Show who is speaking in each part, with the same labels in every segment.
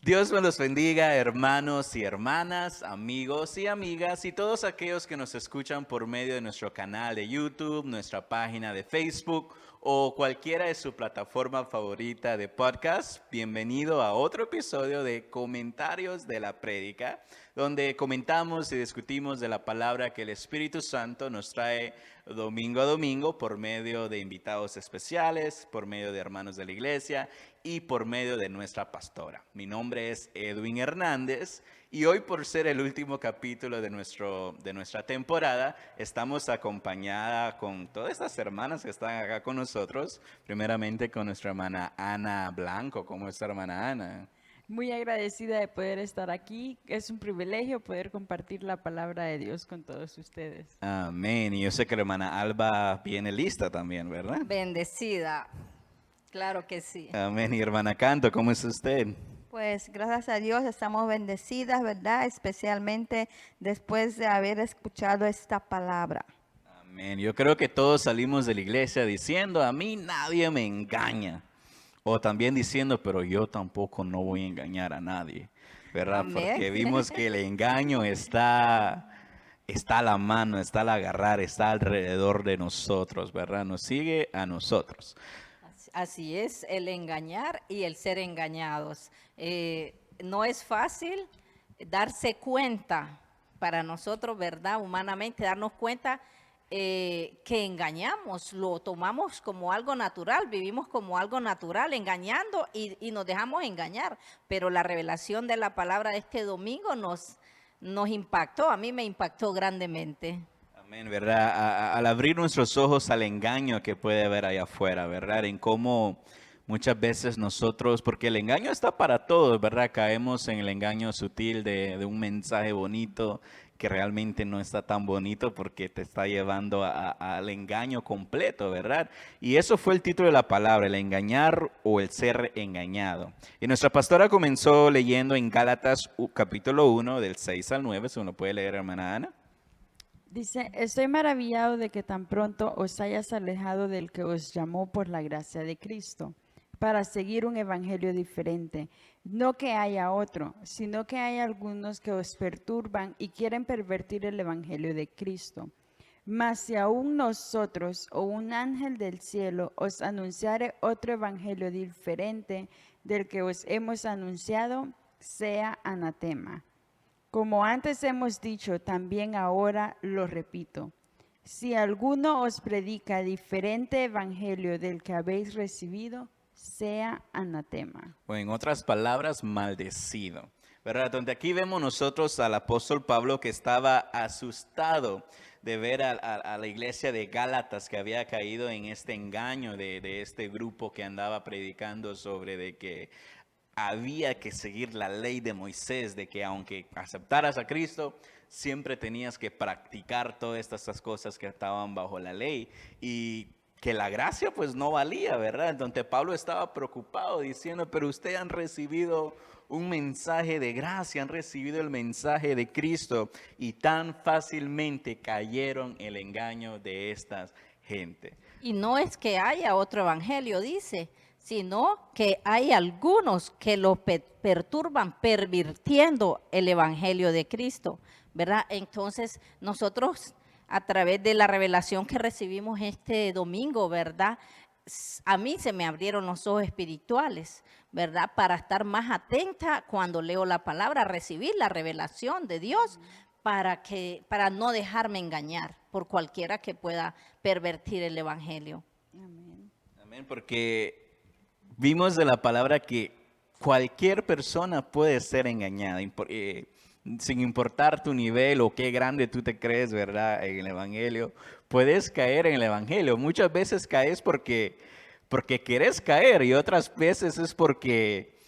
Speaker 1: Dios me los bendiga, hermanos y hermanas, amigos y amigas, y todos aquellos que nos escuchan por medio de nuestro canal de YouTube, nuestra página de Facebook o cualquiera de su plataforma favorita de podcast. Bienvenido a otro episodio de Comentarios de la Prédica, donde comentamos y discutimos de la palabra que el Espíritu Santo nos trae domingo a domingo por medio de invitados especiales, por medio de hermanos de la iglesia y por medio de nuestra pastora. Mi nombre es Edwin Hernández y hoy, por ser el último capítulo de nuestra temporada, estamos acompañada con todas estas hermanas que están acá con nosotros. Primeramente con nuestra hermana Ana Blanco. ¿Cómo está, hermana Ana?
Speaker 2: Muy agradecida de poder estar aquí. Es un privilegio poder compartir la palabra de Dios con todos ustedes.
Speaker 1: Amén. Y yo sé que la hermana Alba viene lista también, ¿verdad?
Speaker 3: Bendecida, claro que sí.
Speaker 1: Amén. Y hermana Canto, ¿cómo es usted?
Speaker 4: Pues gracias a Dios estamos bendecidas, ¿verdad? Especialmente después de haber escuchado esta palabra.
Speaker 1: Amén. Yo creo que todos salimos de la iglesia diciendo, a mí nadie me engaña. O también diciendo, pero yo tampoco no voy a engañar a nadie, ¿verdad?
Speaker 3: Amén.
Speaker 1: Porque vimos que el engaño está a la mano, está al agarrar, está alrededor de nosotros, ¿verdad? Nos sigue a nosotros.
Speaker 3: Así es, el engañar y el ser engañados. No es fácil darse cuenta para nosotros, ¿verdad? Humanamente, darnos cuenta que engañamos, lo tomamos como algo natural, vivimos como algo natural, engañando y nos dejamos engañar. Pero la revelación de la palabra de este domingo nos impactó, a mí me impactó grandemente.
Speaker 1: Amén, ¿verdad? Al abrir nuestros ojos al engaño que puede haber allá afuera, ¿verdad? En cómo muchas veces nosotros, porque el engaño está para todos, ¿verdad? Caemos en el engaño sutil de un mensaje bonito que realmente no está tan bonito porque te está llevando al engaño completo, ¿verdad? Y eso fue el título de la palabra, el engañar o el ser engañado. Y nuestra pastora comenzó leyendo en Gálatas capítulo 1, del 6 al 9, si uno puede leer, hermana Ana.
Speaker 2: Dice, estoy maravillado de que tan pronto os hayas alejado del que os llamó por la gracia de Cristo, para seguir un evangelio diferente. No que haya otro, sino que hay algunos que os perturban y quieren pervertir el evangelio de Cristo. Mas si aún nosotros o un ángel del cielo os anunciare otro evangelio diferente del que os hemos anunciado, sea anatema. Como antes hemos dicho, también ahora lo repito. Si alguno os predica diferente evangelio del que habéis recibido, sea anatema.
Speaker 1: O en otras palabras, maldecido. ¿Verdad? Donde aquí vemos nosotros al apóstol Pablo que estaba asustado de ver a la iglesia de Gálatas que había caído en este engaño de este grupo que andaba predicando sobre de que había que seguir la ley de Moisés, de que aunque aceptaras a Cristo, siempre tenías que practicar todas estas cosas que estaban bajo la ley y que la gracia pues no valía, ¿verdad? Entonces Pablo estaba preocupado diciendo, pero ustedes han recibido un mensaje de gracia, han recibido el mensaje de Cristo y tan fácilmente cayeron en el engaño de estas gente.
Speaker 3: Y no es que haya otro evangelio, dice, sino que hay algunos que lo perturban, pervirtiendo el evangelio de Cristo, ¿verdad? Entonces, nosotros, a través de la revelación que recibimos este domingo, ¿verdad? A mí se me abrieron los ojos espirituales, ¿verdad? Para estar más atenta cuando leo la palabra, recibir la revelación de Dios para no dejarme engañar por cualquiera que pueda pervertir el evangelio.
Speaker 2: Amén.
Speaker 1: Amén, porque vimos de la palabra que cualquier persona puede ser engañada, sin importar tu nivel o qué grande tú te crees, ¿verdad? En el evangelio, puedes caer en el evangelio. Muchas veces caes porque quieres caer y otras veces es porque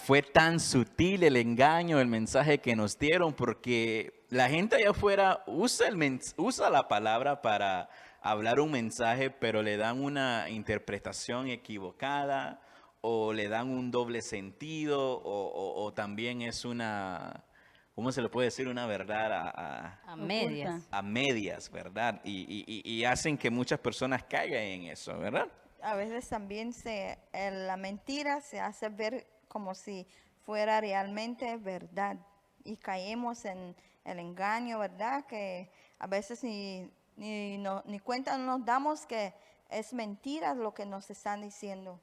Speaker 1: fue tan sutil el engaño, el mensaje que nos dieron, porque la gente allá afuera usa la palabra para hablar un mensaje, pero le dan una interpretación equivocada o le dan un doble sentido o también es una, ¿cómo se le puede decir? Una verdad
Speaker 3: A
Speaker 2: Oculta.
Speaker 3: medias.
Speaker 1: a medias, ¿verdad? Y hacen que muchas personas caigan en eso, ¿verdad?
Speaker 4: A veces también la mentira se hace ver como si fuera realmente verdad. Y caemos en el engaño, ¿verdad? Que a veces ni cuenta no nos damos que es mentira lo que nos están diciendo.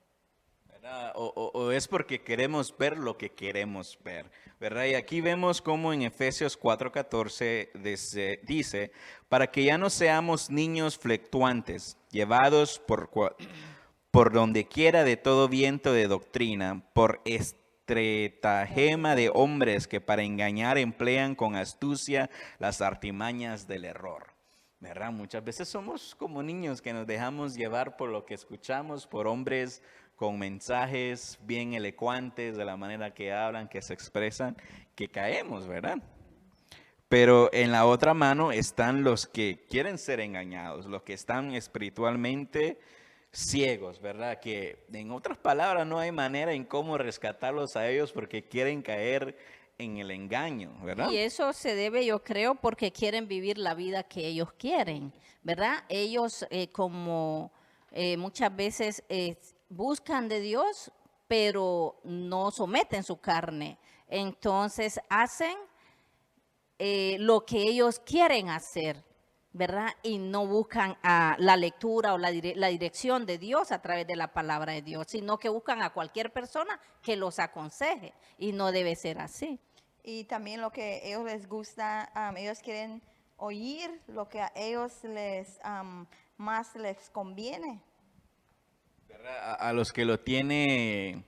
Speaker 1: ¿Verdad? O es porque queremos ver lo que queremos ver, ¿verdad? Y aquí vemos como en Efesios 4:14 dice, para que ya no seamos niños fluctuantes, llevados por donde quiera de todo viento de doctrina, por estratagema de hombres que para engañar emplean con astucia las artimañas del error. ¿Verdad? Muchas veces somos como niños que nos dejamos llevar por lo que escuchamos, por hombres con mensajes bien elocuentes de la manera que hablan, que se expresan, que caemos, ¿verdad? Pero en la otra mano están los que quieren ser engañados, los que están espiritualmente ciegos, ¿verdad? Que en otras palabras no hay manera en cómo rescatarlos a ellos porque quieren caer en el engaño, ¿verdad?
Speaker 3: Y eso se debe, yo creo, porque quieren vivir la vida que ellos quieren, ¿verdad? Ellos muchas veces buscan de Dios, pero no someten su carne. Entonces hacen lo que ellos quieren hacer, ¿verdad? Y no buscan la lectura o la dirección de Dios a través de la palabra de Dios, sino que buscan a cualquier persona que los aconseje. Y no debe ser así.
Speaker 4: Y también lo que a ellos les gusta, ellos quieren oír lo que a ellos más les conviene.
Speaker 1: ¿Verdad? A los que lo tiene,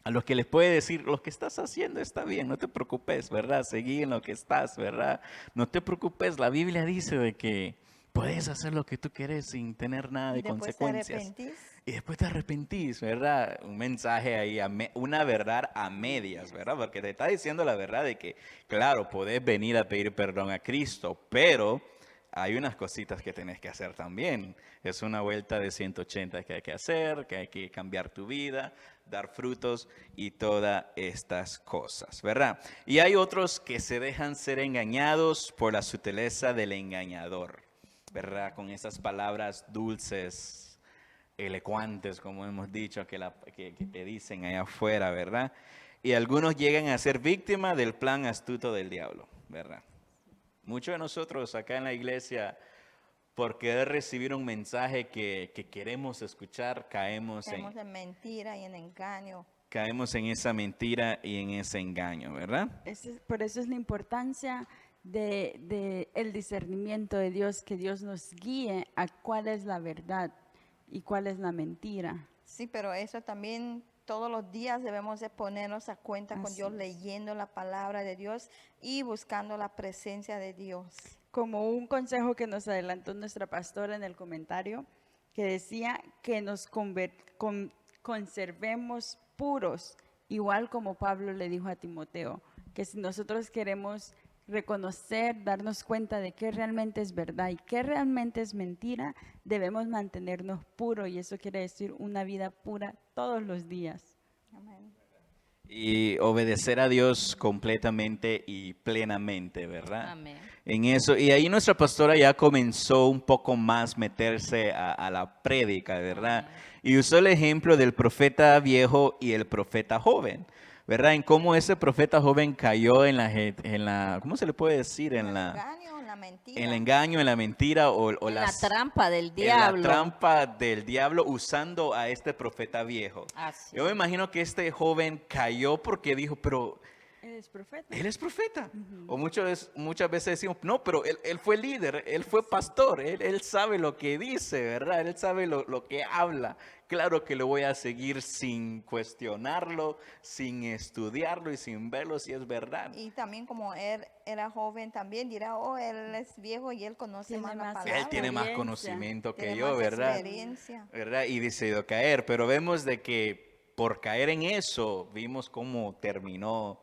Speaker 1: a los que les puede decir, lo que estás haciendo está bien, no te preocupes, ¿verdad? Seguí en lo que estás, ¿verdad? No te preocupes, la Biblia dice de que puedes hacer lo que tú quieres sin tener nada de
Speaker 4: Después te
Speaker 1: consecuencias.
Speaker 4: arrepentís.
Speaker 1: Y después te arrepentís, ¿verdad? Un mensaje ahí, una verdad a medias, ¿verdad? Porque te está diciendo la verdad de que, claro, podés venir a pedir perdón a Cristo, pero hay unas cositas que tenés que hacer también. Es una vuelta de 180 que hay que hacer, que hay que cambiar tu vida, dar frutos y todas estas cosas, ¿verdad? Y hay otros que se dejan ser engañados por la sutileza del engañador, ¿verdad? Con esas palabras dulces, elocuentes, como hemos dicho, que te dicen allá afuera, ¿verdad? Y algunos llegan a ser víctimas del plan astuto del diablo, ¿verdad? Muchos de nosotros acá en la iglesia, por querer recibir un mensaje que queremos escuchar, caemos
Speaker 4: en mentira y en engaño.
Speaker 1: caemos en esa mentira y en ese engaño, ¿verdad?
Speaker 2: Por eso es la importancia de el discernimiento de Dios, que Dios nos guíe a cuál es la verdad y cuál es la mentira.
Speaker 4: Sí, pero eso también todos los días debemos de ponernos a cuenta con
Speaker 2: Así
Speaker 4: Dios,
Speaker 2: es.
Speaker 4: leyendo la palabra de Dios y buscando la presencia de Dios.
Speaker 2: Como un consejo que nos adelantó nuestra pastora en el comentario, que decía que nos conservemos puros, igual como Pablo le dijo a Timoteo, que si nosotros queremos reconocer, darnos cuenta de qué realmente es verdad y qué realmente es mentira, debemos mantenernos puros, y eso quiere decir una vida pura todos los días.
Speaker 4: Amén.
Speaker 1: Y obedecer a Dios completamente y plenamente, ¿verdad?
Speaker 3: Amén.
Speaker 1: En eso, y ahí nuestra pastora ya comenzó un poco más meterse a la prédica, ¿verdad? Y usó el ejemplo del profeta viejo y el profeta joven, ¿verdad? En cómo ese profeta joven cayó en la ¿cómo se le puede decir? En
Speaker 4: El
Speaker 1: la,
Speaker 4: engaño, en la mentira.
Speaker 1: en el engaño, en la mentira o
Speaker 3: En la trampa del
Speaker 1: en
Speaker 3: diablo.
Speaker 1: la trampa del diablo usando a este profeta viejo.
Speaker 3: Así.
Speaker 1: Yo me imagino que este joven cayó porque dijo, pero
Speaker 2: Él es profeta.
Speaker 1: él es profeta. O muchas veces decimos, no, pero él fue líder, él fue pastor, él sabe lo que dice, ¿verdad? Él sabe lo que habla. Claro que lo voy a seguir sin cuestionarlo, sin estudiarlo y sin verlo si es verdad.
Speaker 4: Y también como él era joven, también dirá, oh, él es viejo y él conoce
Speaker 2: Tiene
Speaker 4: más la
Speaker 2: más
Speaker 4: palabra.
Speaker 1: Él tiene más
Speaker 2: experiencia.
Speaker 1: conocimiento que
Speaker 4: Tiene
Speaker 1: yo,
Speaker 4: más
Speaker 1: ¿verdad?
Speaker 4: experiencia.
Speaker 1: ¿Verdad? Y decidió caer, pero vemos de que por caer en eso, vimos cómo terminó.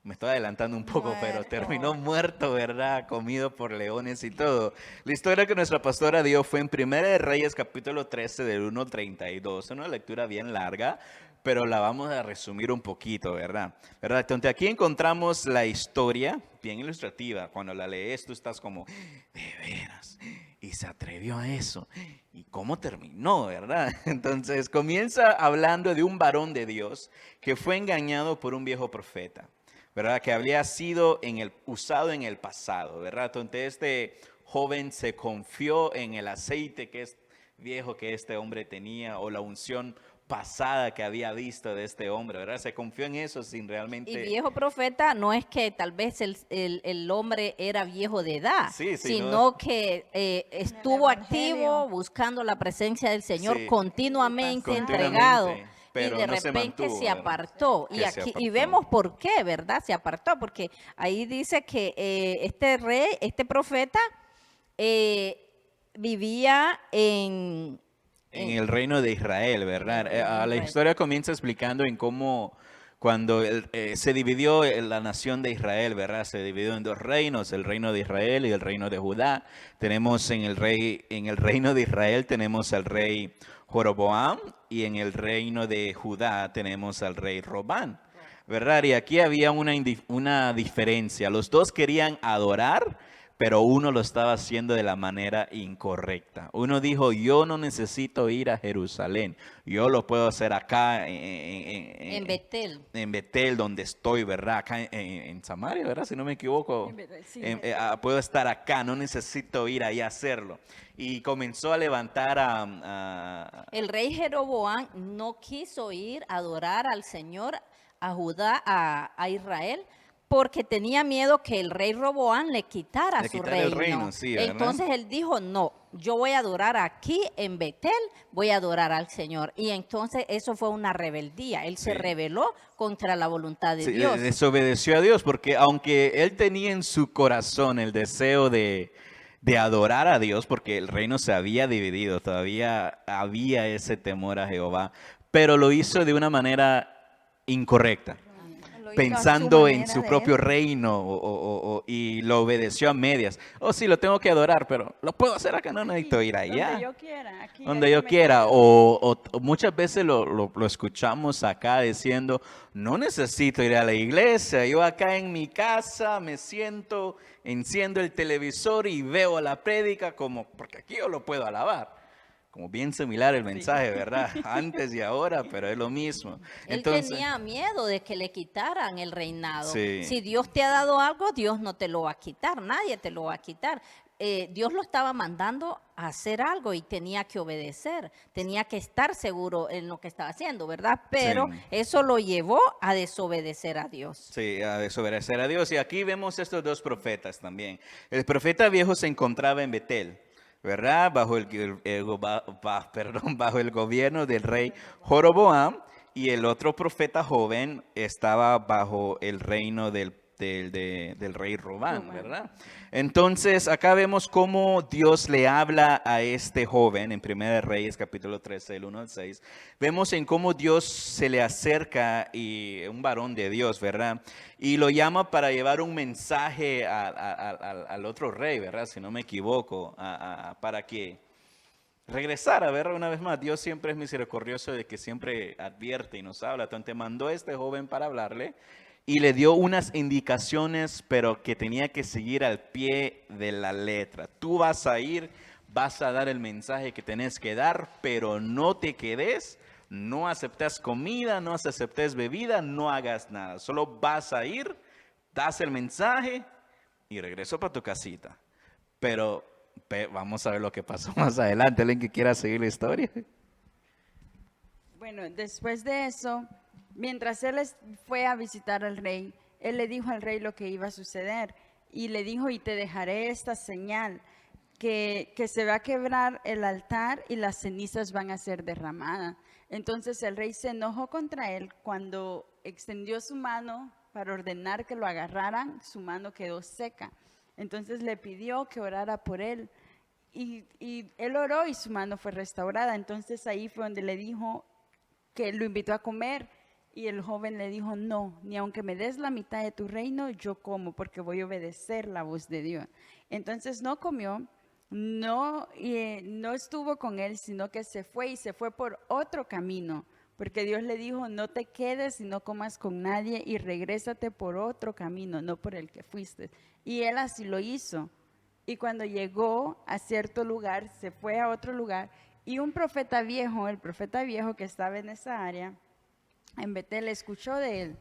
Speaker 1: Me estoy adelantando un poco, pero
Speaker 4: Muerto.
Speaker 1: terminó muerto, ¿verdad? Comido por leones y todo. La historia que nuestra pastora dio fue en 1 de Reyes, capítulo 13, del 1 al 32. Es una lectura bien larga, pero la vamos a resumir un poquito, ¿verdad? Entonces aquí encontramos la historia bien ilustrativa. Cuando la lees, tú estás como, de veras. Y y se atrevió a eso. ¿Y cómo terminó, verdad? Entonces comienza hablando de un varón de Dios que fue engañado por un viejo profeta, ¿verdad? Que había sido usado en el pasado, ¿verdad? Entonces este joven se confió en el aceite que es viejo que este hombre tenía, o la unción pasada que había visto de este hombre, ¿verdad? Se confió en eso sin realmente...
Speaker 3: Y viejo profeta no es que tal vez el hombre era viejo de edad,
Speaker 1: Sí, sí,
Speaker 3: sino que estuvo
Speaker 4: evangelio.
Speaker 3: activo buscando la presencia del Señor
Speaker 1: Sí.
Speaker 3: continuamente,
Speaker 1: Continuamente,
Speaker 3: entregado.
Speaker 1: pero
Speaker 3: Y de
Speaker 1: no se
Speaker 3: repente
Speaker 1: mantuvo,
Speaker 3: se
Speaker 1: ¿verdad?
Speaker 3: apartó.
Speaker 1: Que
Speaker 3: Y
Speaker 1: se
Speaker 3: aquí
Speaker 1: apartó.
Speaker 3: y vemos por qué, ¿verdad? Se apartó, porque ahí dice que este rey, este profeta, vivía
Speaker 1: En el reino de Israel, ¿verdad?
Speaker 3: En el reino de
Speaker 1: La
Speaker 3: Israel.
Speaker 1: historia comienza explicando en cómo cuando se dividió la nación de Israel, ¿verdad? Se dividió en dos reinos, el reino de Israel y el reino de Judá. Tenemos en el reino de Israel tenemos al rey Joroboam, y en el reino de Judá tenemos al rey Robán, ¿verdad? Y aquí había una diferencia. Los dos querían adorar, pero uno lo estaba haciendo de la manera incorrecta. Uno dijo, yo no necesito ir a Jerusalén, yo lo puedo hacer acá
Speaker 3: en Betel.
Speaker 1: en Betel, donde estoy, ¿verdad? Acá en Samaria, ¿verdad? Si no me equivoco.
Speaker 2: Sí.
Speaker 1: Puedo estar acá, no necesito ir allá a hacerlo. Y comenzó a levantar
Speaker 3: El rey Jeroboam no quiso ir a adorar al Señor, a Judá, a Israel, porque tenía miedo que el rey Roboam le quitara
Speaker 1: Le
Speaker 3: su
Speaker 1: quitara el
Speaker 3: reino.
Speaker 1: reino, sí, ¿verdad?
Speaker 3: Entonces él dijo, no, yo voy a adorar aquí en Betel, voy a adorar al Señor. Y entonces eso fue una rebeldía. Él se
Speaker 1: Sí.
Speaker 3: rebeló contra la voluntad de
Speaker 1: Sí,
Speaker 3: Dios.
Speaker 1: desobedeció a Dios, porque aunque él tenía en su corazón el deseo de adorar a Dios, porque el reino se había dividido, todavía había ese temor a Jehová, pero lo hizo de una manera incorrecta,
Speaker 4: Lo hizo a su
Speaker 1: pensando en
Speaker 4: manera
Speaker 1: su
Speaker 4: de
Speaker 1: propio
Speaker 4: él.
Speaker 1: reino, y lo obedeció a medias. Oh, sí, lo tengo que adorar, pero lo puedo hacer acá, no necesito ir allá.
Speaker 2: Donde yo quiera,
Speaker 1: Donde
Speaker 2: aquí
Speaker 1: yo
Speaker 2: me
Speaker 1: quiera,
Speaker 2: quedo.
Speaker 1: o muchas veces lo escuchamos acá diciendo, no necesito ir a la iglesia, yo acá en mi casa me siento, enciendo el televisor y veo la prédica porque aquí yo lo puedo alabar. Como bien similar el mensaje, ¿verdad? Antes y ahora, pero es lo mismo.
Speaker 3: Él
Speaker 1: Entonces,
Speaker 3: tenía miedo de que le quitaran el reinado.
Speaker 1: Sí.
Speaker 3: Si Dios te ha dado algo, Dios no te lo va a quitar, nadie te lo va a quitar. Dios lo estaba mandando a hacer algo y tenía que obedecer, tenía que estar seguro en lo que estaba haciendo, ¿verdad? Pero
Speaker 1: Sí.
Speaker 3: eso lo llevó a desobedecer a Dios.
Speaker 1: sí, a desobedecer a Dios. Y aquí vemos estos dos profetas también. El profeta viejo se encontraba en Betel, ¿verdad? Bajo el gobierno del rey Joroboam, y el otro profeta joven estaba bajo el reino del rey Robán, ¿verdad? Entonces, acá vemos cómo Dios le habla a este joven en 1 Reyes, capítulo 13, del 1 al 6. Vemos en cómo Dios se le acerca, y un varón de Dios, ¿verdad? Y lo llama para llevar un mensaje al otro rey, ¿verdad? Si no me equivoco, para que regresara, ¿verdad? Una vez más, Dios siempre es misericordioso, de que siempre advierte y nos habla. Entonces mandó a este joven para hablarle y le dio unas indicaciones, pero que tenía que seguir al pie de la letra. Tú vas a ir, vas a dar el mensaje que tenés que dar, pero no te quedes, no aceptes comida, no aceptes bebida, no hagas nada. Solo vas a ir, das el mensaje y regreso para tu casita. Pero vamos a ver lo que pasó más adelante. ¿Alguien que quiera seguir la historia?
Speaker 2: Bueno, después de eso, mientras él fue a visitar al rey, él le dijo al rey lo que iba a suceder. Y le dijo, y te dejaré esta señal, que se va a quebrar el altar y las cenizas van a ser derramadas. Entonces el rey se enojó contra él cuando extendió su mano para ordenar que lo agarraran, su mano quedó seca. Entonces le pidió que orara por él. Y él oró y su mano fue restaurada. Entonces ahí fue donde le dijo que lo invitó a comer. Y el joven le dijo, no, ni aunque me des la mitad de tu reino, yo como, porque voy a obedecer la voz de Dios. Entonces no comió, no estuvo con él, sino que se fue, y se fue por otro camino. Porque Dios le dijo, no te quedes y no comas con nadie, y regrésate por otro camino, no por el que fuiste. Y él así lo hizo. y cuando llegó a cierto lugar, se fue a otro lugar, y un profeta viejo, el profeta viejo que estaba en esa área, en Betel, escuchó de él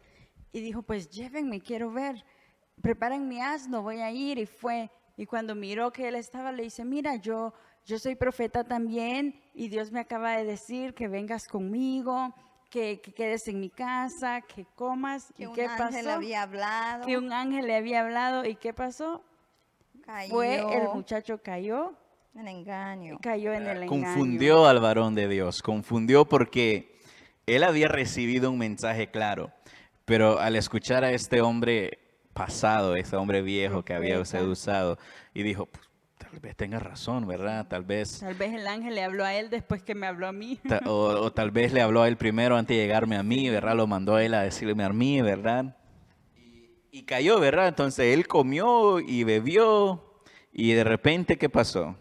Speaker 2: y dijo, pues llévenme, quiero ver, preparen mi asno, voy a ir, y fue. Y cuando miró que él estaba, le dice, mira, yo soy profeta también, y Dios me acaba de decir que vengas conmigo, que quedes en mi casa, que comas.
Speaker 4: Que
Speaker 2: ¿Y
Speaker 4: un
Speaker 2: qué
Speaker 4: ángel
Speaker 2: pasó?
Speaker 4: había hablado,
Speaker 2: Que un ángel le había hablado, ¿y qué pasó? Fue, el
Speaker 4: cayó
Speaker 2: muchacho cayó
Speaker 4: en engaño.
Speaker 2: en el engaño.
Speaker 1: Confundió al varón de Dios, confundió porque él había recibido un mensaje claro, pero al escuchar a este hombre pasado, este hombre viejo que había
Speaker 2: Profeta.
Speaker 1: usado, y dijo, pues, tal vez tenga razón, ¿verdad? Tal vez,
Speaker 2: Tal vez el ángel le habló a él después que me habló a mí.
Speaker 1: o tal vez le habló a él primero antes de llegarme a mí, ¿verdad? Lo mandó a él a decirme a mí, ¿verdad? Y cayó, ¿verdad? Entonces él comió y bebió, y de repente, ¿qué pasó?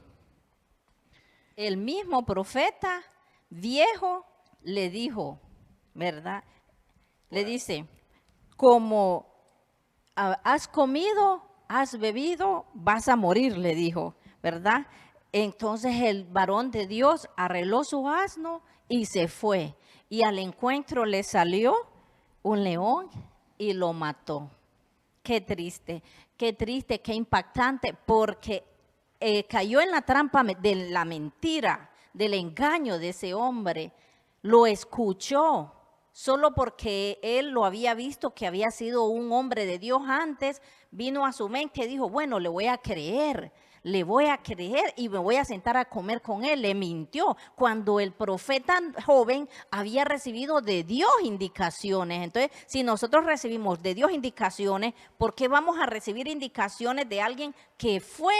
Speaker 3: El mismo profeta viejo le dijo, ¿verdad? Le dice, como has comido, has bebido, vas a morir, le dijo, ¿verdad? Entonces el varón de Dios arregló su asno y se fue. Y al encuentro le salió un león y lo mató. Qué triste, qué impactante, porque cayó en la trampa de la mentira, del engaño de ese hombre. Lo escuchó, solo porque él lo había visto que había sido un hombre de Dios antes, vino a su mente y dijo, bueno, le voy a creer y me voy a sentar a comer con él. Le mintió cuando el profeta joven había recibido de Dios indicaciones. Entonces, si nosotros recibimos de Dios indicaciones, ¿por qué vamos a recibir indicaciones de alguien que fue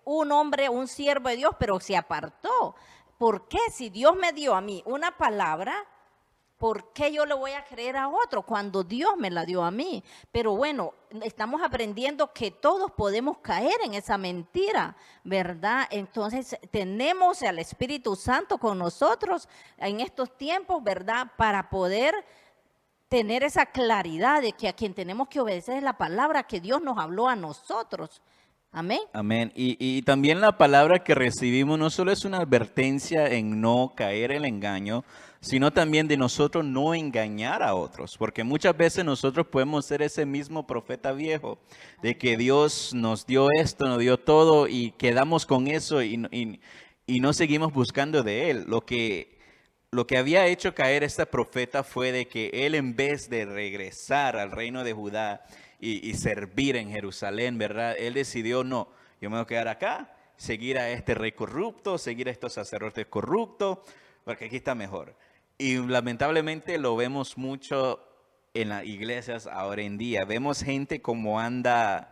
Speaker 3: un hombre, un siervo de Dios, pero se apartó? ¿Por qué? Si Dios me dio a mí una palabra, ¿por qué yo le voy a creer a otro cuando Dios me la dio a mí? Pero bueno, estamos aprendiendo que todos podemos caer en esa mentira, ¿verdad? Entonces tenemos al Espíritu Santo con nosotros en estos tiempos, ¿verdad? Para poder tener esa claridad de que a quien tenemos que obedecer es la palabra que Dios nos habló a nosotros. Amén.
Speaker 1: Amén. Y también la palabra que recibimos no solo es una advertencia en no caer en el engaño, sino también de nosotros no engañar a otros, porque muchas veces nosotros podemos ser ese mismo profeta viejo, de que Dios nos dio esto, nos dio todo y quedamos con eso y no seguimos buscando de Él. Lo que había hecho caer este profeta fue de que él, en vez de regresar al reino de Judá y servir en Jerusalén, ¿verdad? Él decidió, no, yo me voy a quedar acá, seguir a este rey corrupto, seguir a estos sacerdotes corruptos, porque aquí está mejor. Y lamentablemente lo vemos mucho en las iglesias ahora en día. Vemos gente como anda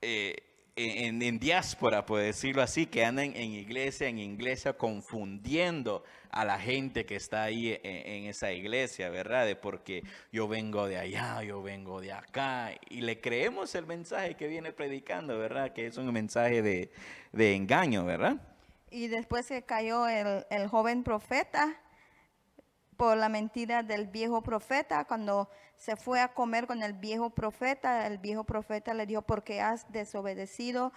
Speaker 1: en diáspora, por decirlo así, que andan en iglesia, confundiendo a la gente que está ahí en esa iglesia, ¿verdad? De porque yo vengo de allá, yo vengo de acá, y le creemos el mensaje que viene predicando, ¿verdad? Que es un mensaje de engaño, ¿verdad?
Speaker 4: Y después que cayó el joven profeta, por la mentira del viejo profeta, cuando se fue a comer con el viejo profeta le dijo, porque has desobedecido,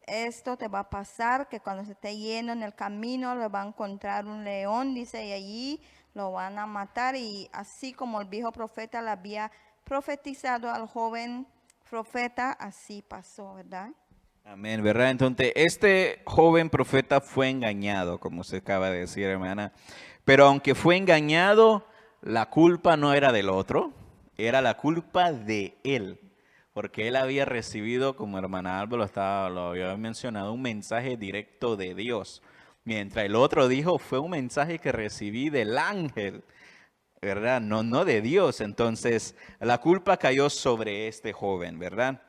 Speaker 4: esto te va a pasar, que cuando se esté yendo en el camino le va a encontrar un león, dice, y allí lo van a matar. Y así como el viejo profeta le había profetizado al joven profeta, así pasó, ¿verdad?
Speaker 1: Amén, ¿verdad? Entonces, este joven profeta fue engañado, como se acaba de decir, hermana. Pero aunque fue engañado, la culpa no era del otro, era la culpa de él. Porque él había recibido, como hermana Alba lo había mencionado, un mensaje directo de Dios. Mientras el otro dijo, fue un mensaje que recibí del ángel, ¿verdad? No de Dios. Entonces, la culpa cayó sobre este joven, ¿verdad?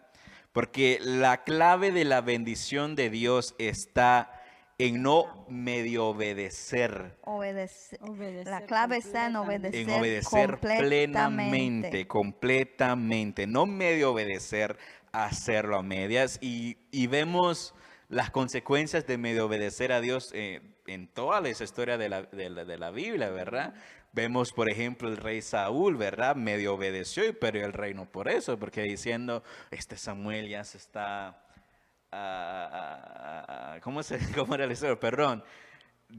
Speaker 1: Porque la clave de la bendición de Dios está en no medio obedecer.
Speaker 4: La clave está en
Speaker 1: En
Speaker 4: obedecer
Speaker 1: obedecer plenamente, completamente. No medio obedecer, hacerlo a medias. Y vemos las consecuencias de medio obedecer a Dios en toda la historia de la Biblia, ¿verdad? Vemos, por ejemplo, el rey Saúl, ¿verdad? Medio obedeció y perdió el reino por eso, porque diciendo, este Samuel ya se está cómo era el historia? Perdón.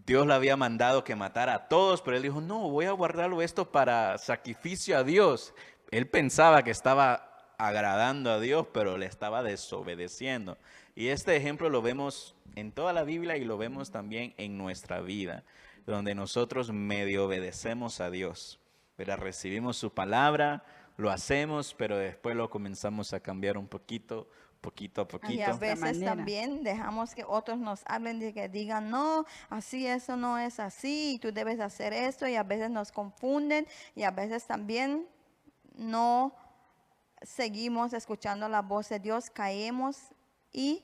Speaker 1: Dios le había mandado que matara a todos, pero él dijo, no, voy a guardarlo esto para sacrificio a Dios. Él pensaba que estaba agradando a Dios, pero le estaba desobedeciendo. Y este ejemplo lo vemos en toda la Biblia y lo vemos también en nuestra vida, donde nosotros medio obedecemos a Dios. Pero recibimos su palabra, lo hacemos, pero después lo comenzamos a cambiar un poquito a
Speaker 4: Y a
Speaker 1: poquito.
Speaker 4: veces
Speaker 2: manera.
Speaker 4: también dejamos que otros nos hablen de que digan, no, así eso no es así, y tú debes hacer esto, y a veces nos confunden, y a veces también no seguimos escuchando la voz de Dios, caemos y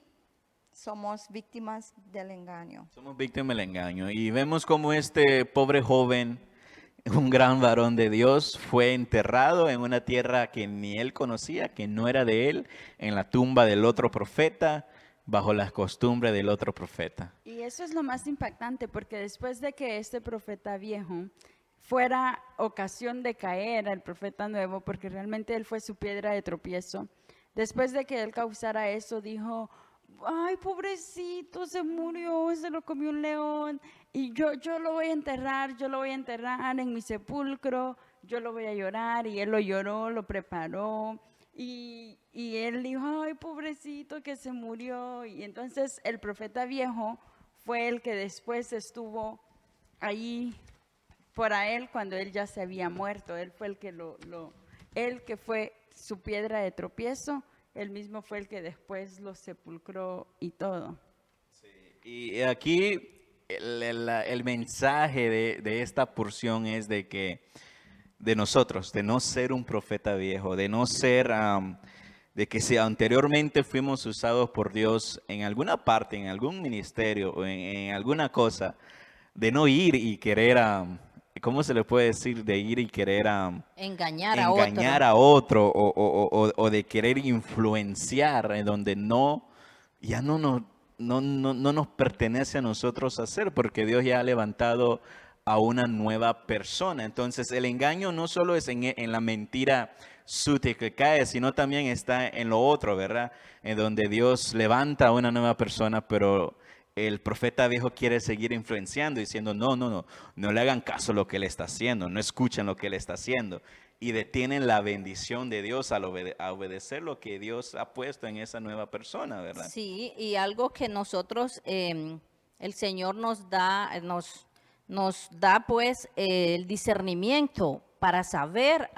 Speaker 4: somos víctimas del engaño.
Speaker 1: Somos víctimas del engaño y vemos como este pobre joven, un gran varón de Dios, fue enterrado en una tierra que ni él conocía, que no era de él, en la tumba del otro profeta, bajo las costumbres del otro profeta.
Speaker 2: Y eso es lo más impactante, porque después de que este profeta viejo fuera ocasión de caer al profeta nuevo, porque realmente él fue su piedra de tropiezo, después de que él causara eso, dijo, ay, pobrecito, se murió, se lo comió un león, y yo lo voy a enterrar, yo lo voy a enterrar en mi sepulcro, yo lo voy a llorar, y él lo lloró, lo preparó, y él dijo, ay, pobrecito que se murió, y entonces el profeta viejo fue el que después estuvo ahí por a él cuando él ya se había muerto, él fue el que él que fue su piedra de tropiezo, él mismo fue el que después lo sepulcró y todo.
Speaker 1: Y aquí el mensaje de esta porción es de que de nosotros, de no ser un profeta viejo, de no ser, de que si anteriormente fuimos usados por Dios en alguna parte, en algún ministerio o en alguna cosa, de no ir y querer, ¿cómo se le puede decir? De ir y querer
Speaker 3: Engañar a
Speaker 1: engañar
Speaker 3: otro.
Speaker 1: a otro o de querer influenciar en donde ya no nos pertenece a nosotros hacer, porque Dios ya ha levantado a una nueva persona. Entonces el engaño no solo es en la mentira sutil que cae, sino también está en lo otro, ¿verdad? En donde Dios levanta a una nueva persona, pero el profeta viejo quiere seguir influenciando, diciendo, no le hagan caso a lo que él está haciendo, no escuchen lo que él está haciendo. Y detienen la bendición de Dios al a obedecer lo que Dios ha puesto en esa nueva persona, ¿verdad?
Speaker 3: Sí, y algo que nosotros, el Señor nos da pues el discernimiento para saber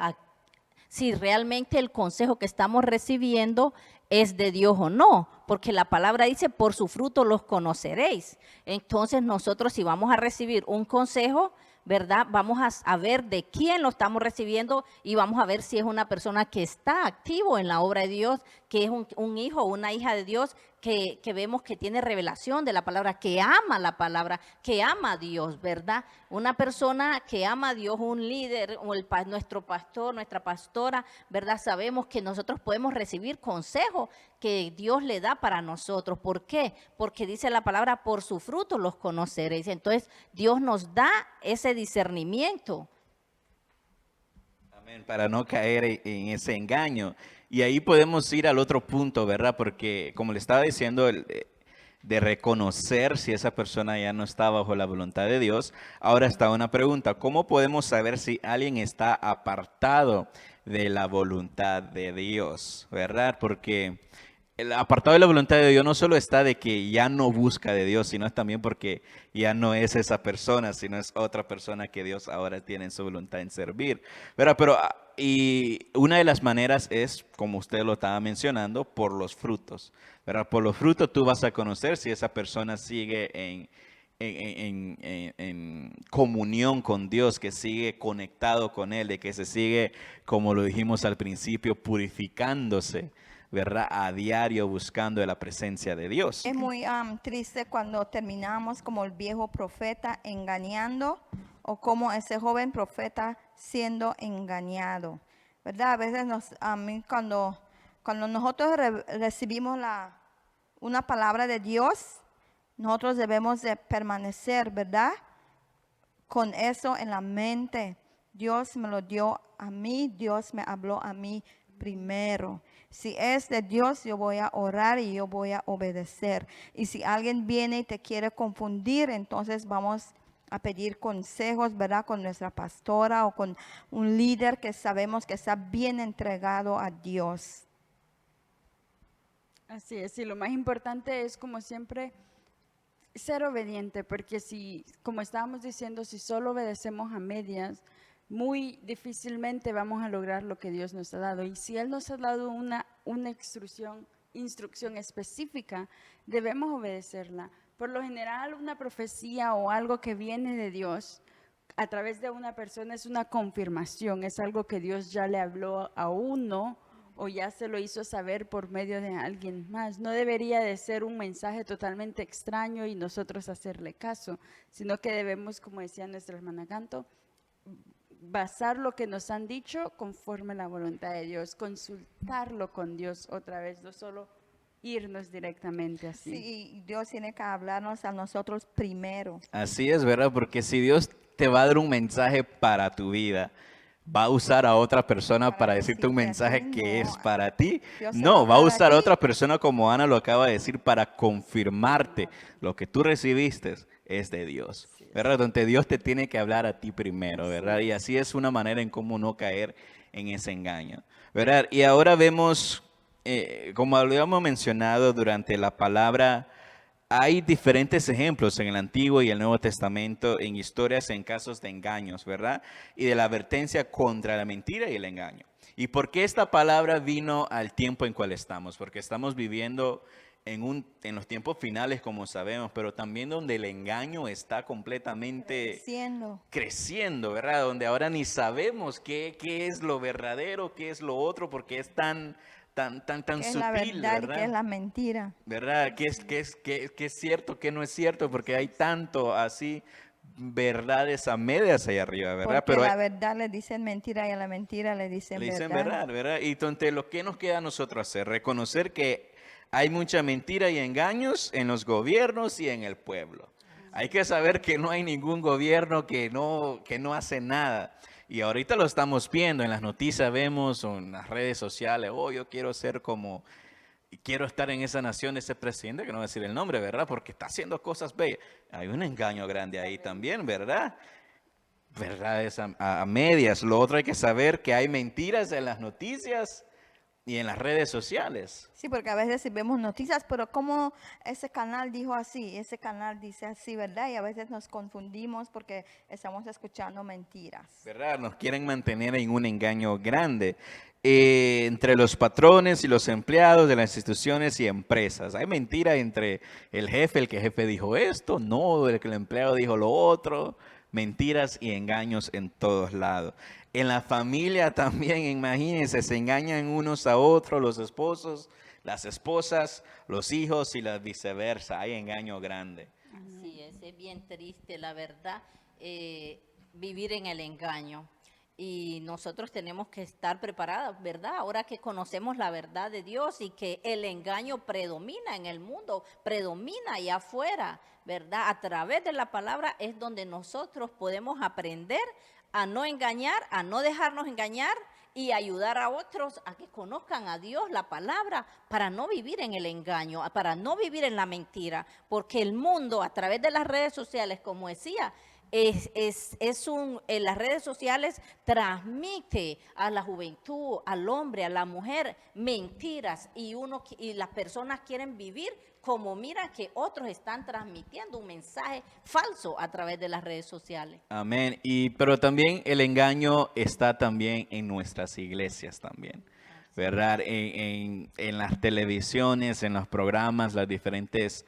Speaker 3: si realmente el consejo que estamos recibiendo es de Dios o no, porque la palabra dice, por su fruto los conoceréis. Entonces nosotros si vamos a recibir un consejo, ¿verdad? Vamos a ver de quién lo estamos recibiendo y vamos a ver si es una persona que está activo en la obra de Dios, que es un hijo o una hija de Dios, que vemos que tiene revelación de la palabra, que ama la palabra, que ama a Dios, ¿verdad? Una persona que ama a Dios, un líder, o nuestro pastor, nuestra pastora, ¿verdad? Sabemos que nosotros podemos recibir consejo que Dios le da para nosotros. ¿Por qué? Porque dice la palabra, por su fruto los conoceréis. Entonces, Dios nos da ese discernimiento.
Speaker 1: Amén, para no caer en ese engaño. Y ahí podemos ir al otro punto, ¿verdad? Porque como le estaba diciendo, de reconocer si esa persona ya no está bajo la voluntad de Dios, ahora está una pregunta, ¿cómo podemos saber si alguien está apartado de la voluntad de Dios, ¿verdad? Porque el apartado de la voluntad de Dios no solo está de que ya no busca de Dios, sino es también porque ya no es esa persona, sino es otra persona que Dios ahora tiene en su voluntad en servir. Y una de las maneras es, como usted lo estaba mencionando, por los frutos, ¿verdad? Por los frutos tú vas a conocer si esa persona sigue en comunión con Dios, que sigue conectado con Él, de que se sigue, como lo dijimos al principio, purificándose, ¿verdad? A diario buscando la presencia de Dios.
Speaker 4: Es muy triste cuando terminamos como el viejo profeta engañando o como ese joven profeta siendo engañado, ¿verdad? A veces cuando nosotros recibimos una palabra de Dios, nosotros debemos de permanecer, ¿verdad? Con eso en la mente. Dios me lo dio a mí, Dios me habló a mí. primero. Si es de Dios, yo voy a orar y yo voy a obedecer. Y si alguien viene y te quiere confundir, entonces vamos a pedir consejos, ¿verdad? Con nuestra pastora o con un líder que sabemos que está bien entregado a Dios.
Speaker 2: Así es, y lo más importante es, como siempre, ser obediente, porque si, como estábamos diciendo, si solo obedecemos a medias, muy difícilmente vamos a lograr lo que Dios nos ha dado. Y si Él nos ha dado una instrucción específica, debemos obedecerla. Por lo general, una profecía o algo que viene de Dios a través de una persona es una confirmación, es algo que Dios ya le habló a uno o ya se lo hizo saber por medio de alguien más. No debería de ser un mensaje totalmente extraño y nosotros hacerle caso, sino que debemos, como decía nuestra hermana Canto, basar lo que nos han dicho conforme a la voluntad de Dios, consultarlo con Dios otra vez, no solo irnos directamente así.
Speaker 4: Sí, Dios tiene que hablarnos a nosotros primero.
Speaker 1: Así es, ¿verdad? Porque si Dios te va a dar un mensaje para tu vida, va a usar a otra persona para decirte un
Speaker 4: decirte a ti,
Speaker 1: mensaje que
Speaker 4: no.
Speaker 1: es para ti.
Speaker 4: Dios se
Speaker 1: No,
Speaker 4: va
Speaker 1: va a
Speaker 4: a hablar a
Speaker 1: usar a
Speaker 4: ti.
Speaker 1: otra persona, como Ana lo acaba de decir, para confirmarte lo que tú recibiste es de Dios, ¿verdad? Donde Dios te tiene que hablar a ti primero, ¿verdad? Y así es una manera en cómo no caer en ese engaño, ¿verdad? Y ahora vemos, como habíamos mencionado durante la palabra, hay diferentes ejemplos en el Antiguo y el Nuevo Testamento, en historias, en casos de engaños, ¿verdad? Y de la advertencia contra la mentira y el engaño. ¿Y por qué esta palabra vino al tiempo en cual estamos? Porque estamos viviendo en los tiempos finales, como sabemos, pero también donde el engaño está completamente creciendo, ¿verdad? Donde ahora ni sabemos qué es lo verdadero, qué es lo otro, porque es tan
Speaker 4: ¿Qué es
Speaker 1: sutil,
Speaker 4: la verdad y
Speaker 1: ¿verdad?
Speaker 4: qué es la mentira?
Speaker 1: ¿Verdad? ¿Qué es cierto, qué no es cierto? Porque hay tanto así verdades a medias ahí arriba, ¿verdad?
Speaker 4: Porque
Speaker 1: Pero
Speaker 4: la verdad le dicen mentira y a la mentira le dicen
Speaker 1: le dicen
Speaker 4: verdad.
Speaker 1: verdad, ¿verdad? Y entonces, ¿lo que nos queda a nosotros hacer? Reconocer que hay mucha mentira y engaños en los gobiernos y en el pueblo. Hay que saber que no hay ningún gobierno que no hace nada. Y ahorita lo estamos viendo en las noticias, vemos o en las redes sociales, oh, yo quiero ser como, y quiero estar en esa nación de ese presidente, que no voy a decir el nombre, ¿verdad? Porque está haciendo cosas bellas. Hay un engaño grande ahí también, ¿verdad? Verdades a medias. Lo otro hay que saber que hay mentiras en las noticias y en las redes sociales.
Speaker 4: Sí, porque a veces sí vemos noticias, pero como ese canal dijo así, ese canal dice así, ¿verdad? Y a veces nos confundimos porque estamos escuchando mentiras.
Speaker 1: ¿Verdad? Nos quieren mantener en un engaño grande. Entre los patrones y los empleados de las instituciones y empresas. Hay mentira entre el que el jefe dijo esto, no, el que el empleado dijo lo otro. Mentiras y engaños en todos lados. En la familia también, imagínense, se engañan unos a otros, los esposos, las esposas, los hijos y la viceversa. Hay engaño grande.
Speaker 3: Así es bien triste, la verdad, vivir en el engaño. Y nosotros tenemos que estar preparados, ¿verdad? Ahora que conocemos la verdad de Dios y que el engaño predomina en el mundo, predomina allá afuera, ¿verdad? A través de la palabra es donde nosotros podemos aprender a no engañar, a no dejarnos engañar y ayudar a otros a que conozcan a Dios, la palabra, para no vivir en el engaño, para no vivir en la mentira, porque el mundo a través de las redes sociales, como decía, en las redes sociales transmite a la juventud, al hombre, a la mujer mentiras y las personas quieren vivir como miran que otros están transmitiendo un mensaje falso a través de las redes sociales.
Speaker 1: Amén. Pero también el engaño está también en nuestras iglesias también, ¿verdad? En las televisiones, en los programas, las diferentes.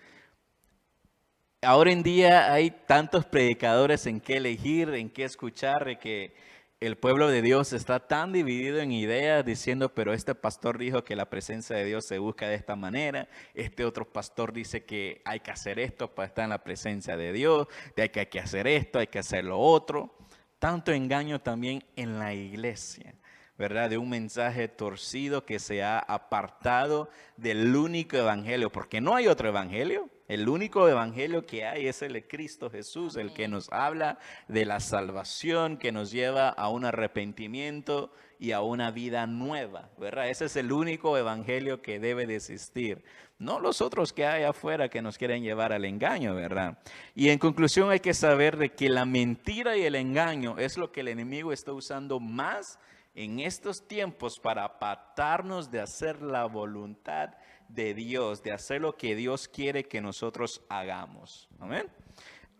Speaker 1: Ahora en día hay tantos predicadores en qué elegir, en qué escuchar, de que el pueblo de Dios está tan dividido en ideas diciendo, pero este pastor dijo que la presencia de Dios se busca de esta manera, este otro pastor dice que hay que hacer esto para estar en la presencia de Dios, de que hay que hacer esto, hay que hacer lo otro. Tanto engaño también en la iglesia, ¿verdad? De un mensaje torcido que se ha apartado del único evangelio, porque no hay otro evangelio. El único evangelio que hay es el de Cristo Jesús, el que nos habla de la salvación, que nos lleva a un arrepentimiento y a una vida nueva, ¿verdad? Ese es el único evangelio que debe de existir. No los otros que hay afuera que nos quieren llevar al engaño, ¿verdad? Y en conclusión hay que saber de que la mentira y el engaño es lo que el enemigo está usando más en estos tiempos para apartarnos de hacer la voluntad de Dios, de hacer lo que Dios quiere que nosotros hagamos. Amén.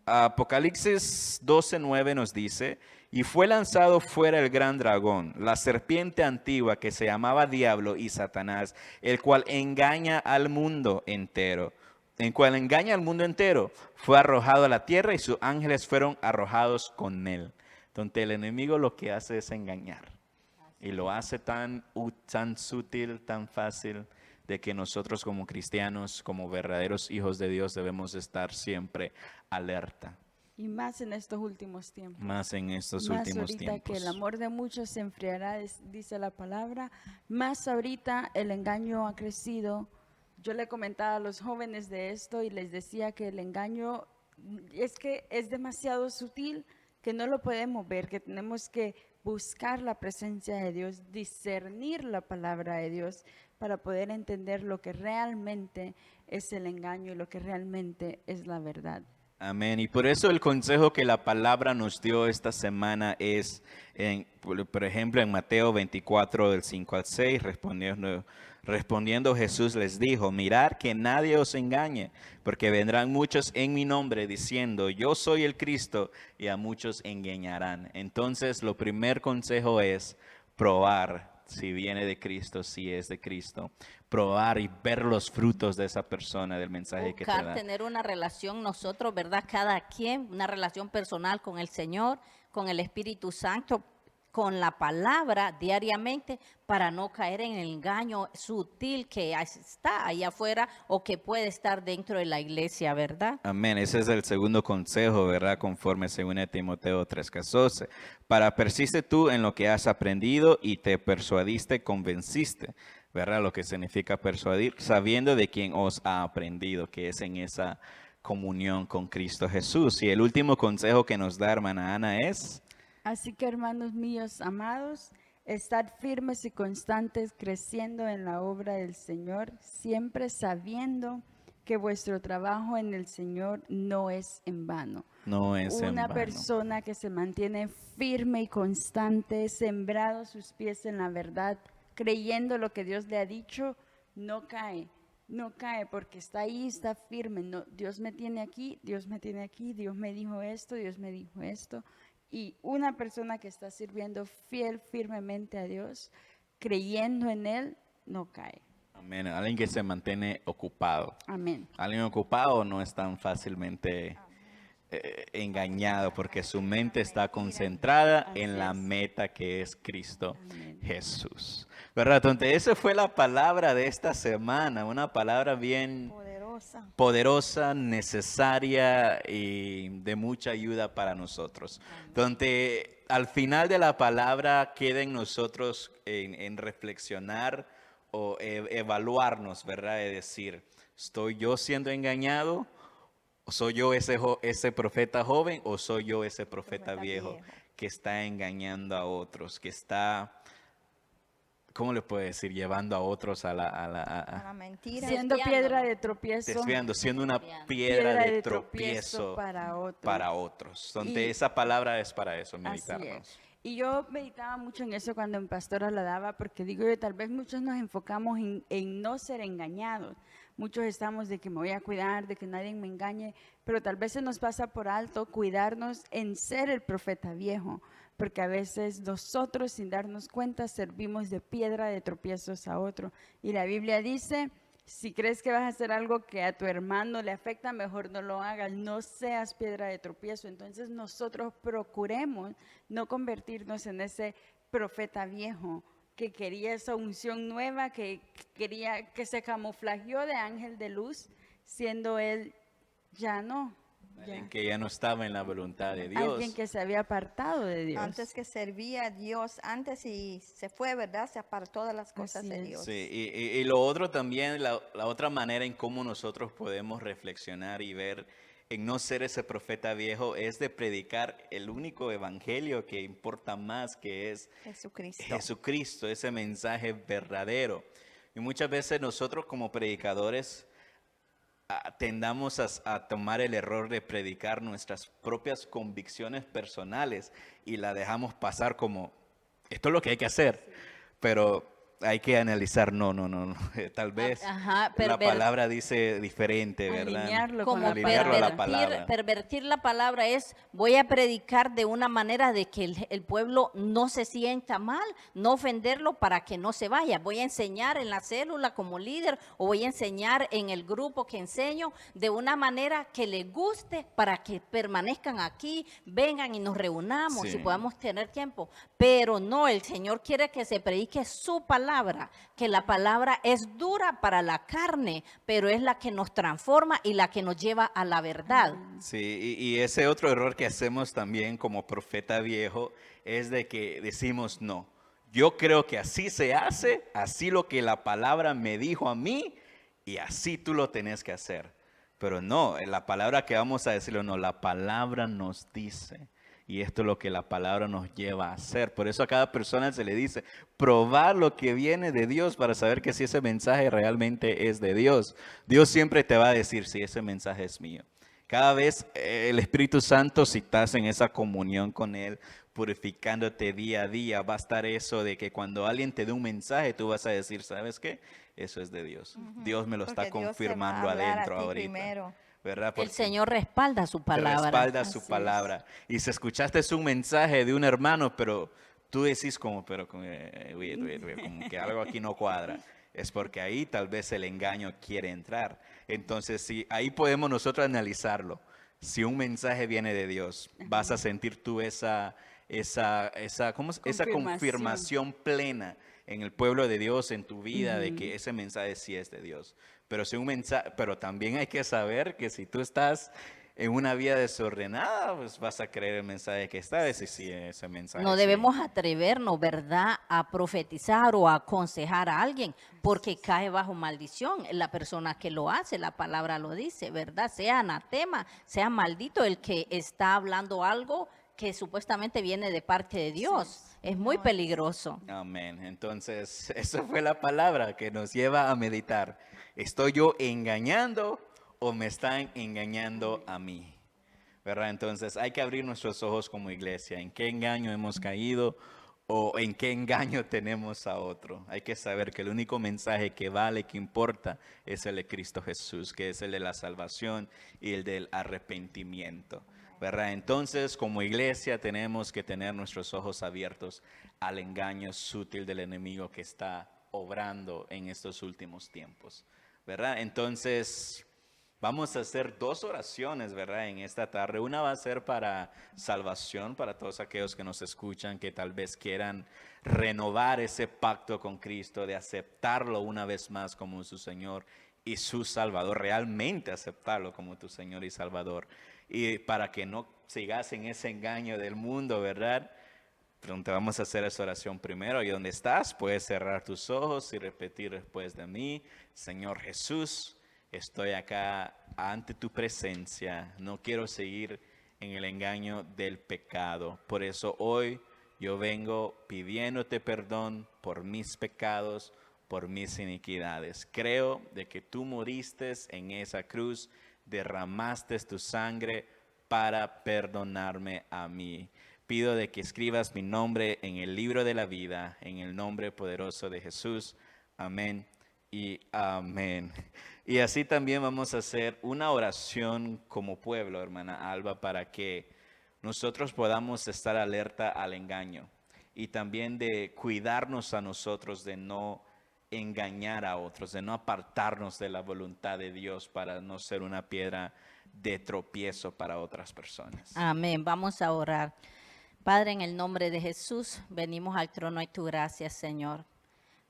Speaker 1: Apocalipsis 12:9 nos dice, y fue lanzado fuera el gran dragón, la serpiente antigua que se llamaba Diablo y Satanás, el cual engaña al mundo entero. Fue arrojado a la tierra y sus ángeles fueron arrojados con él. Entonces el enemigo lo que hace es engañar. Y lo hace tan sutil, tan fácil, de que nosotros como cristianos, como verdaderos hijos de Dios, debemos estar siempre alerta.
Speaker 2: Y más en estos últimos tiempos.
Speaker 1: Más en estos
Speaker 2: Más
Speaker 1: últimos
Speaker 2: ahorita
Speaker 1: tiempos.
Speaker 2: que el amor de muchos se enfriará, dice la palabra. Más ahorita el engaño ha crecido. Yo le comentaba a los jóvenes de esto y les decía que el engaño es que es demasiado sutil, que no lo podemos ver, que tenemos que buscar la presencia de Dios, discernir la palabra de Dios para poder entender lo que realmente es el engaño y lo que realmente es la verdad.
Speaker 1: Amén. Y por eso el consejo que la palabra nos dio esta semana es, por ejemplo, en Mateo 24, del 5 al 6, respondiendo Jesús les dijo, mirad que nadie os engañe, porque vendrán muchos en mi nombre diciendo, yo soy el Cristo, y a muchos engañarán. Entonces, lo primer consejo es probar si viene de Cristo, si es de Cristo. Probar y ver los frutos de esa persona, del mensaje que te
Speaker 3: Buscar
Speaker 1: da.
Speaker 3: tener una relación nosotros, ¿verdad? Cada quien, una relación personal con el Señor, con el Espíritu Santo, con la palabra diariamente para no caer en el engaño sutil que está ahí afuera o que puede estar dentro de la iglesia, ¿verdad?
Speaker 1: Amén. Ese es el segundo consejo, ¿verdad? Conforme según Timoteo 3:14. Para persiste tú en lo que has aprendido y te persuadiste, convenciste, ¿verdad? Lo que significa persuadir, sabiendo de quién os ha aprendido, que es en esa comunión con Cristo Jesús. Y el último consejo que nos da hermana Ana es...
Speaker 2: Así que, hermanos míos amados, estad firmes y constantes, creciendo en la obra del Señor, siempre sabiendo que vuestro trabajo en el Señor no es en vano.
Speaker 1: No es en
Speaker 2: Una
Speaker 1: vano.
Speaker 2: persona que se mantiene firme y constante, sembrado sus pies en la verdad, creyendo lo que Dios le ha dicho, no cae. No cae porque está ahí, está firme. No, Dios me tiene aquí, Dios me tiene aquí, Dios me dijo esto, Dios me dijo esto. Y una persona que está sirviendo firmemente a Dios, creyendo en Él, no cae.
Speaker 1: Amén. Alguien que se mantiene ocupado.
Speaker 2: Amén.
Speaker 1: Alguien ocupado no es tan fácilmente engañado porque su mente está concentrada en la meta que es Cristo Jesús. ¿Verdad? Entonces, esa fue la palabra de esta semana, una palabra bien poderosa, necesaria y de mucha ayuda para nosotros. Donde al final de la palabra queda en nosotros en reflexionar o evaluarnos, ¿verdad? Es decir, ¿estoy yo siendo engañado? ¿O soy yo ese profeta joven o soy yo ese profeta viejo que está engañando a otros, que está... ¿Cómo le puedo decir? Llevando a otros a
Speaker 4: la mentira.
Speaker 2: Siendo piedra de tropiezo.
Speaker 1: desviando, siendo una piedra de tropiezo para otros. Donde esa palabra es para eso, meditarnos.
Speaker 2: Así es. Y yo meditaba mucho en eso cuando en Pastora la daba, porque digo yo, tal vez muchos nos enfocamos en no ser engañados. Muchos estamos de que me voy a cuidar, de que nadie me engañe, pero tal vez se nos pasa por alto cuidarnos en ser el profeta viejo, porque a veces nosotros sin darnos cuenta servimos de piedra de tropiezos a otro. Y la Biblia dice, si crees que vas a hacer algo que a tu hermano le afecta, mejor no lo hagas, no seas piedra de tropiezo. Entonces nosotros procuremos no convertirnos en ese profeta viejo que quería esa unción nueva, que quería, que se camuflajeó de ángel de luz, siendo él ya no,
Speaker 1: alguien que ya no estaba en la voluntad de Dios.
Speaker 2: Alguien que se había apartado de Dios.
Speaker 4: Antes que servía a Dios, antes y se fue, ¿verdad? Se apartó de las cosas
Speaker 2: Así
Speaker 4: de
Speaker 2: es.
Speaker 4: Dios.
Speaker 1: Sí, y lo otro también, la otra manera en cómo nosotros podemos reflexionar y ver en no ser ese profeta viejo es de predicar el único evangelio que importa más, que es
Speaker 4: Jesucristo.
Speaker 1: Jesucristo, ese mensaje verdadero. Y muchas veces nosotros como predicadores tendamos a tomar el error de predicar nuestras propias convicciones personales y la dejamos pasar como, esto es lo que hay que hacer, pero hay que analizar, no, tal vez
Speaker 3: Ajá,
Speaker 1: la palabra dice diferente, ¿verdad?
Speaker 2: Alinearlo con
Speaker 3: como
Speaker 2: la
Speaker 1: Alinearlo a la
Speaker 2: palabra.
Speaker 1: palabra.
Speaker 3: pervertir la palabra es, voy a predicar de una manera de que el pueblo no se sienta mal, no ofenderlo para que no se vaya. Voy a enseñar en la célula como líder o voy a enseñar en el grupo que enseño de una manera que les guste para que permanezcan aquí, vengan y nos reunamos
Speaker 1: Sí.
Speaker 3: y podamos tener tiempo. Pero no, el Señor quiere que se predique su palabra, que la palabra es dura para la carne, pero es la que nos transforma y la que nos lleva a la verdad.
Speaker 1: Sí, y ese otro error que hacemos también como profeta viejo es de que decimos, no, yo creo que así se hace, así lo que la palabra me dijo a mí y así tú lo tenés que hacer. Pero no, la palabra que vamos a decirlo, no, la palabra nos dice. Y esto es lo que la palabra nos lleva a hacer. Por eso a cada persona se le dice, probar lo que viene de Dios para saber que si ese mensaje realmente es de Dios. Dios siempre te va a decir si ese mensaje es mío. Cada vez el Espíritu Santo, si estás en esa comunión con Él, purificándote día a día, va a estar eso de que cuando alguien te dé un mensaje, tú vas a decir, ¿sabes qué? Eso es de Dios. Dios me lo está
Speaker 4: Porque Dios te va a
Speaker 1: confirmando
Speaker 4: hablar a
Speaker 1: adentro
Speaker 4: ti
Speaker 1: ahorita.
Speaker 4: primero.
Speaker 1: ¿Verdad?
Speaker 3: El
Speaker 1: Porque
Speaker 3: Señor respalda su
Speaker 1: te
Speaker 3: palabra.
Speaker 1: respalda su
Speaker 2: Así es.
Speaker 1: palabra. Y si escuchaste un mensaje de un hermano, pero tú decís como, pero como que algo aquí no cuadra. Es porque ahí tal vez el engaño quiere entrar. Entonces, sí, ahí podemos nosotros analizarlo. Si un mensaje viene de Dios, vas a sentir tú esa confirmación plena en el pueblo de Dios, en tu vida, de que ese mensaje sí es de Dios. Pero si un mensaje, pero también hay que saber que si tú estás en una vida desordenada, pues vas a creer el mensaje que está, y si ese mensaje
Speaker 3: No
Speaker 1: sí.
Speaker 3: debemos atrevernos, ¿verdad?, a profetizar o a aconsejar a alguien, porque cae bajo maldición la persona que lo hace, la palabra lo dice, ¿verdad? Sea anatema, sea maldito el que está hablando algo que supuestamente viene de parte de Dios. Es muy peligroso.
Speaker 1: Amén. Entonces, esa fue la palabra que nos lleva a meditar. ¿Estoy yo engañando o me están engañando a mí? ¿Verdad? Entonces, hay que abrir nuestros ojos como iglesia. ¿En qué engaño hemos caído o en qué engaño tenemos a otro? Hay que saber que el único mensaje que vale, que importa, es el de Cristo Jesús, que es el de la salvación y el del arrepentimiento. ¿Verdad? Entonces, como iglesia tenemos que tener nuestros ojos abiertos al engaño sutil del enemigo que está obrando en estos últimos tiempos, ¿verdad? Entonces, vamos a hacer dos oraciones, ¿verdad? En esta tarde. Una va a ser para salvación, para todos aquellos que nos escuchan, que tal vez quieran renovar ese pacto con Cristo, de aceptarlo una vez más como su Señor y su Salvador, realmente aceptarlo como tu Señor y Salvador. Y para que no sigas en ese engaño del mundo, ¿verdad? Pero te vamos a hacer esa oración primero. Y donde estás, puedes cerrar tus ojos y repetir después de mí: Señor Jesús, estoy acá ante tu presencia. No quiero seguir en el engaño del pecado. Por eso hoy yo vengo pidiéndote perdón por mis pecados, por mis iniquidades. Creo de que tú moriste en esa cruz, derramaste tu sangre para perdonarme a mí. Pido de que escribas mi nombre en el libro de la vida, en el nombre poderoso de Jesús. Amén y amén. Y así también vamos a hacer una oración como pueblo, hermana Alba, para que nosotros podamos estar alerta al engaño y también de cuidarnos a nosotros de no engañar a otros, de no apartarnos de la voluntad de Dios para no ser una piedra de tropiezo para otras personas.
Speaker 3: Amén. Vamos a orar. Padre, en el nombre de Jesús, venimos al trono de tu gracia, Señor.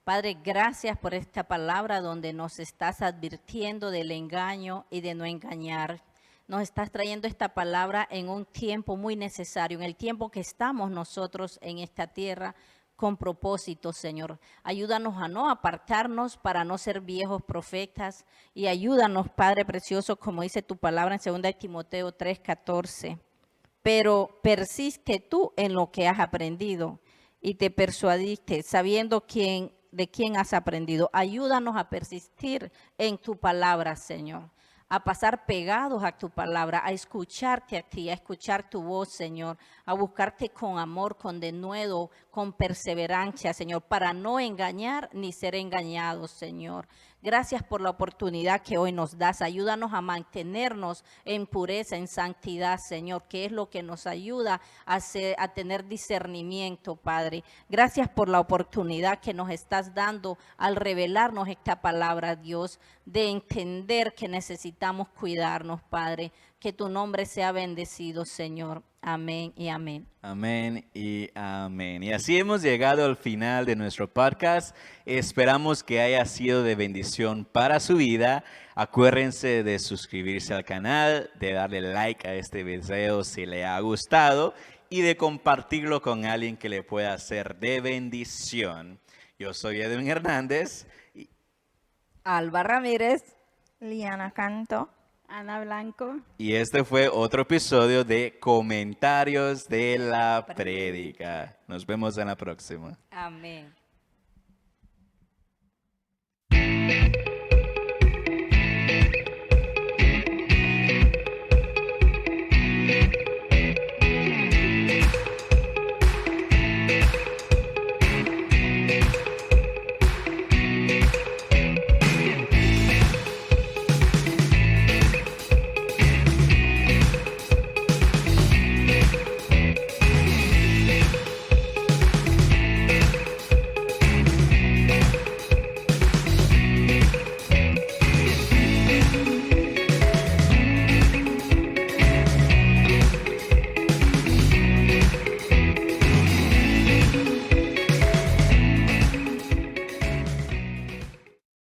Speaker 3: Padre, gracias por esta palabra donde nos estás advirtiendo del engaño y de no engañar. Nos estás trayendo esta palabra en un tiempo muy necesario, en el tiempo que estamos nosotros en esta tierra con propósito, Señor. Ayúdanos a no apartarnos para no ser viejos profetas y ayúdanos, Padre precioso, como dice tu palabra en 2 Timoteo 3:14. Pero persiste tú en lo que has aprendido y te persuadiste, sabiendo de quién has aprendido. Ayúdanos a persistir en tu palabra, Señor, a pasar pegados a tu palabra, a escucharte a ti, a escuchar tu voz, Señor, a buscarte con amor, con denuedo, con perseverancia, Señor, para no engañar ni ser engañados, Señor. Gracias por la oportunidad que hoy nos das. Ayúdanos a mantenernos en pureza, en santidad, Señor, que es lo que nos ayuda a tener discernimiento, Padre. Gracias por la oportunidad que nos estás dando al revelarnos esta palabra, Dios, de entender que necesitamos cuidarnos, Padre. Que tu nombre sea bendecido, Señor. Amén y amén.
Speaker 1: Amén y amén. Y así hemos llegado al final de nuestro podcast. Esperamos que haya sido de bendición para su vida. Acuérdense de suscribirse al canal, de darle like a este video si le ha gustado y de compartirlo con alguien que le pueda ser de bendición. Yo soy Edwin Hernández.
Speaker 3: Alba Ramírez.
Speaker 4: Liana Canto.
Speaker 2: Ana Blanco.
Speaker 1: Y este fue otro episodio de Comentarios de la Prédica. Nos vemos en la próxima.
Speaker 3: Amén.